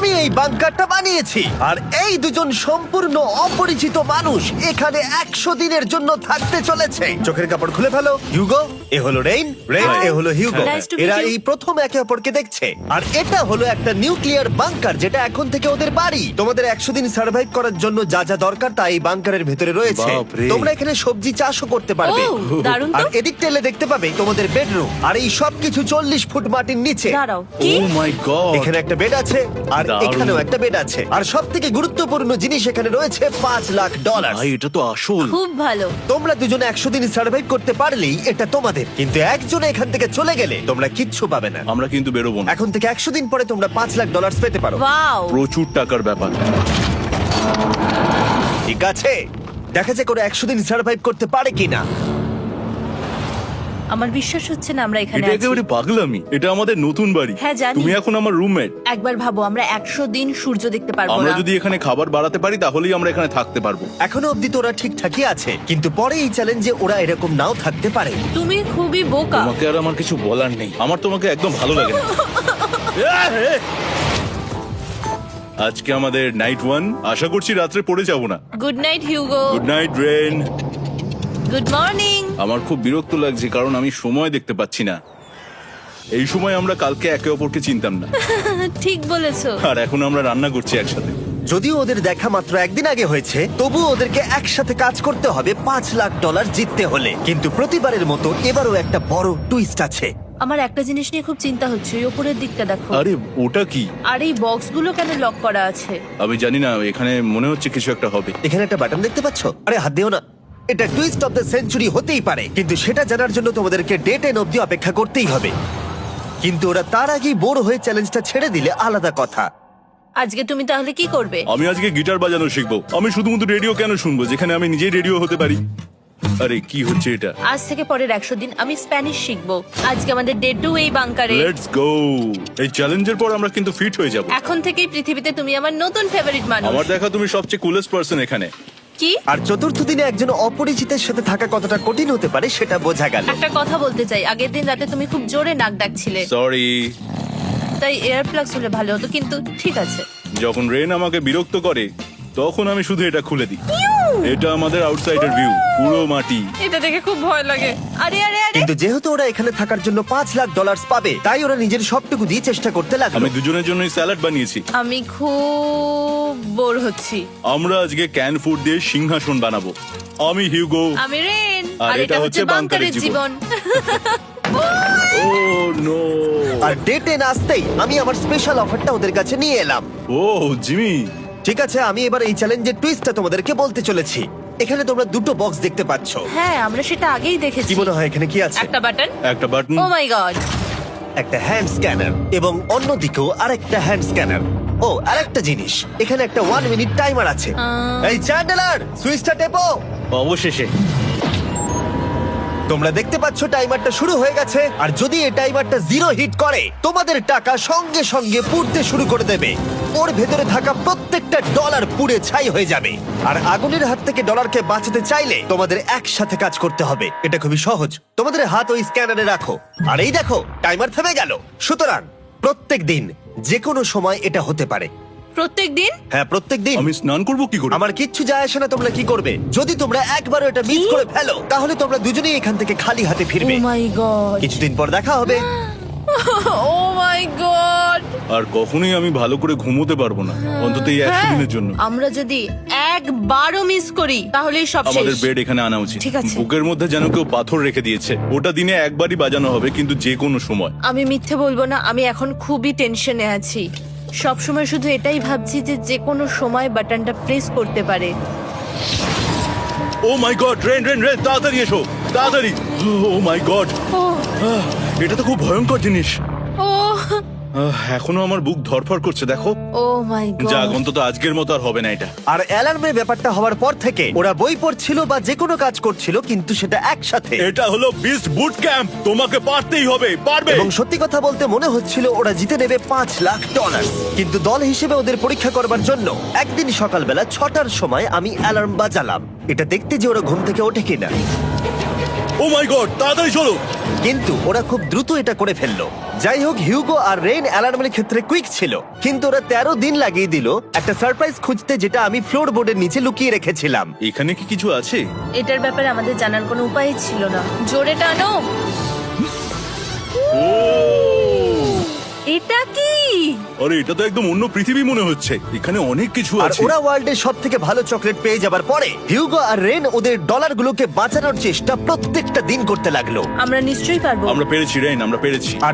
আমি এই বাংকারটা বানিয়েছি আর এই দুজন সম্পূর্ণ অপরিচিত মানুষ এখানে 100 দিনের জন্য থাকতে চলেছে। চোখের কাপড় খুলে ফেলো। হিউগো, এ হলো রেইন, এ হলো হিউগো। Nice to meet এরা you. এই প্রথম একে অপরকে দেখছে। আর এটা হলো একটা নিউক্লিয়ার বাংকার যেটা এখন থেকে ওদের বাড়ি। তোমাদের 100 দিন সার্ভাইভ করার জন্য যা যা দরকার তা এই বাংকারের ভেতরে রয়েছে। বাপরে। তোমরা এখানে সবজি চাষও করতে পারবে। ও, দারুণ তো। আর এদিক টেলে দেখতে পাবে তোমাদের বেডরুম। আর এই সবকিছু 40 ফুট মাটির নিচে। দাঁড়াও, কি? ও মাই গড। এখানে একটা বেড আছে আর দারুণ। এখানেও একটা বেড আছে। আর সবথেকে গুরুত্বপূর্ণ জিনিস এখানে রয়েছে $5,00,000। ভাই এটা তো আসল। খুব ভালো। তোমরা দুজনে 100 দিন সার্ভাইভ করতে পারলেই এটা তোমাদের, কিন্তু একজন এখান থেকে চলে গেলে তোমরা কিচ্ছু পাবে না। আমরা কিন্তু বেরোবো না। এখন থেকে 100 দিন পরে তোমরা $5,00,000 পেতে পারো। ওয়াও। প্রচুর টাকার ব্যাপার। ঠিক আছে, দেখা যাক ওরা 100 দিন সার্ভাইভ করতে পারে কিনা। আমার বিশ্বাস হচ্ছে না আমরা এখানে এটা আছি। একেবারে পাগলামি। এটা আমাদের নতুন বাড়ি। হ্যাঁ, জানি। তুমি এখন আমার রুমমেট। একবার ভাবো, আমরা 100 দিন সূর্য দেখতে পারবো আমরা না। যদি এখানে খাবার বাড়াতে পারি তাহলেই আমরা এখানে থাকতে পারবো। এখনো অব্দি তো ওরা ঠিকঠাকই আছে, কিন্তু পরে এই চ্যালেঞ্জে ওরা এরকম নাও থাকতে পারে। তুমি খুবই বোকা। তোমাকে আর আমার কিছু বলার নেই। আমার তোমাকে একদম ভালো লাগে না। আজকে আমাদের নাইট 1। আশা করছি রাত্রে পড়ে যাব না। Good night Hugo. Good night Ren. Good morning. আমার খুব বিরক্ত লাগছে কারণ আমি সময় দেখতে পাচ্ছি না। এই সময় আমরা কালকে একে অপরকে চিনতাম না, ঠিক বলেছো। আর এখন আমরা রান্না করছি একসাথে। যদিও ওদের দেখা মাত্র একদিন আগে হয়েছে, তবুও ওদেরকে একসাথে কাজ করতে হবে $5,00,000 জিততে হলে। কিন্তু প্রতিবারের মতো এবারও একটা বড় টুইস্ট আছে। আমার একটা জিনিস নিয়ে খুব চিন্তা হচ্ছে, ওই উপরের দিকটা দেখো। আরে ওটা কি? আর এই বক্সগুলো কেন লক করা আছে? আমি জানি না, এখানে মনে হচ্ছে কিছু একটা হবে। এখানে একটা বাটন দেখতে পাচ্ছ? আরে হাত দিও না। এটা টুইস্ট অফ দ্য সেঞ্চুরি হতেই পারে, কিন্তু সেটা জানার জন্য তোমাদেরকে ডে 10 অব্দি অপেক্ষা করতেই হবে। কিন্তু ওরা তার আগেই বোর হয়ে চ্যালেঞ্জটা ছেড়ে দিলে আলাদা কথা। আজকে তুমি তাহলে কি করবে? আমি আজকে গিটার বাজানো শিখবো। আমি শুধুমাত্র রেডিও কেন শুনবো যেখানে আমি নিজেই রেডিও হতে পারি? আরে কি হচ্ছে এটা? আজ থেকে পরের 100 দিন আমি স্প্যানিশ শিখবো। আজকে আমাদের ডে 2 এই বাংকারে। Let's go. এই চ্যালেঞ্জের পর আমরা কিন্তু ফিট হয়ে যাব। এখন থেকেই পৃথিবীতে তুমি আমার নতুন ফেভারিট মানুষ। আমার দেখা তুমি সবচেয়ে কুলেস্ট পারসন এখানে। কি? আর চতুর্থ দিনে একজন অপরিচিতের সাথে থাকা কতটা কঠিন হতে পারে সেটা বোঝা গেল। একটা কথা বলতে চাই, আগের দিন রাতে তুমি খুব জোরে নাক ডাকছিলে, সরি। তাই এয়ার প্লাগস হলে ভালো হতো, কিন্তু ঠিক আছে। যখন রেন আমাকে বিরক্ত করে তখন আমি শুধু এটা খুলে দিই। এটা আমাদের আউটসাইডার ভিউ, পুরো মাটি। এটা দেখে খুব ভয় লাগে। আরে আরে আরে, কিন্তু যেহেতু ওরা এখানে থাকার জন্য $5,00,000 পাবে, তাই ওরা নিজের সবটুকু দিয়ে চেষ্টা করতে লাগলো। আমি দুজনের জন্যই স্যালাড বানিয়েছি। আমি খুব বোর হচ্ছি। আমরা আজকে ক্যান ফুড দিয়ে সিংহাসন বানাবো। আমি হিউগো। আমি রেন, আর আর এটা হচ্ছে বাংকারের জীবন। ও নো। আর ডে 10 আসতেই আমি আমার স্পেশাল অফারটা ওদের কাছে নিয়ে এলাম। ও জিমি। ঠিক আছে, আমি এবার এই চ্যালেঞ্জের টুইস্টটা তোমাদেরকে বলতে চলেছি। এখানে তোমরা দুটো বক্স দেখতে পাচ্ছ। হ্যাঁ, আমরা সেটা আগেই দেখেছি। কি মনে হয় এখানে কি আছে? একটা বাটন। একটা বাটন। ও মাই গড। একটা হ্যান্ড স্ক্যানার এবং অন্যদিকেও আরেকটা হ্যান্ড স্ক্যানার। ও, আরেকটা জিনিস, এখানে একটা 1 মিনিট টাইমার আছে। এই চ্যান্ডেলার, সুইচটা টেপো। অবশেষে। তোমরা দেখতে পাচ্ছ টাইমারটা শুরু হয়ে গেছে, আর যদি এই টাইমারটা 0 হিট করে তোমাদের টাকা সঙ্গে সঙ্গে পুড়তে শুরু করে দেবে। ওর ভেতরে থাকা প্রত্যেকটা ডলার পুড়ে ছাই হয়ে যাবে। আর আগুনের হাত থেকে ডলারকে বাঁচাতে চাইলে তোমাদের একসাথে কাজ করতে হবে। এটা খুবই সহজ। তোমাদের হাত ওই স্ক্যানারে রাখো, আর এই দেখো টাইমার থেমে গেল। সুতরাং প্রত্যেক দিন যে কোনো সময় এটা হতে পারে। প্রত্যেক দিন? হ্যাঁ, প্রত্যেক দিন। আমি স্নান করব কি করে? আমার কিচ্ছু যায় আসে না তোমরা কি করবে। যদি তোমরা একবারও এটা মিস করে ফেলো তাহলে তোমরা দুজনেই এখান থেকে খালি হাতে ও ফিরবে। মাই গড। কিছুদিন পর দেখা হবে। ও মাই গড। আর কখনোই আমি ভালো করে ঘুমোতে পারবো না, অন্তত এই 100 দিনের জন্য। আমরা যদি একবারও মিস করি তাহলেই সব আমাদের শেষ। বেড এখানে আনা উচিত। ঠিক আছে। বুকের মধ্যে যেন কেউ পাথর রেখে দিয়েছে। ওটা দিনে একবারই বাজানো হবে, কিন্তু যে কোনো সময়। আমি মিথ্যে বলবো না, আমি এখন খুবই টেনশনে আছি। সব সময় শুধু এটাই ভাবছি যে যে কোনো সময় বাটনটা প্রেস করতে পারে। ও মাই গড, রেন রেন রেন, তাড়াতাড়ি এসো, তাড়াতাড়ি। ও মাই গড, ও এটা তো খুব ভয়ঙ্কর জিনিস। ও এখনো আমার বুক ধরফর করছে, দেখো। ও মাই যাক, গড। অন্তত আজকের মতো আর হবে না এটা। আর অ্যালার্মের ব্যাপারটা হওয়ার পর থেকে ওরা বই পড়ছিল বা যে কোনো কাজ করছিল, কিন্তু সেটা একসাথে। এটা হলো বিস্ট বুট ক্যাম্প, তোমাকে পারতেই হবে, পারবে। এবং সত্যি কথা বলতে মনে হচ্ছিল ওরা জিতে নেবে $5,00,000। কিন্তু দল হিসেবে ওদের পরীক্ষা করবার জন্য একদিন সকালবেলা 6টার সময় আমি অ্যালার্ম বাজালাম, এটা দেখতে যে ওরা ঘুম থেকে ওঠে কিনা। ও মাই গড, তাড়াতাড়ি চলো। কিন্তু ওরা খুব দ্রুত এটা করে ফেললো। যাই হোক, হিউগো আর রেইন অ্যালার্মের ক্ষেত্রে কুইক ছিল, কিন্তু ওরা 13 দিন লাগিয়ে দিল একটা সারপ্রাইজ খুঁজতে, যেটা আমি ফ্লোর বোর্ডের নিচে লুকিয়ে রেখেছিলাম। এখানে কি কিছু আছে? এটার ব্যাপারে আমাদের জানার কোনো উপায় ছিল না। জোরে টানো। ও এটা কি? আরে, এটা তো একদম অন্য পৃথিবী মনে হচ্ছে। এখানে অনেক কিছু আর আছে। ওরা ওয়ার্ল্ডের সব থেকে ভালো চকলেট পেয়ে যাবার পরে হিউগো আর রেন ওদের ডলারগুলোকে বাঁচানোর চেষ্টা প্রত্যেকটা দিন করতে লাগলো। আমরা নিশ্চয়ই পারবো। আমরা পেরেছি রেইন, আমরা পেরেছি। আর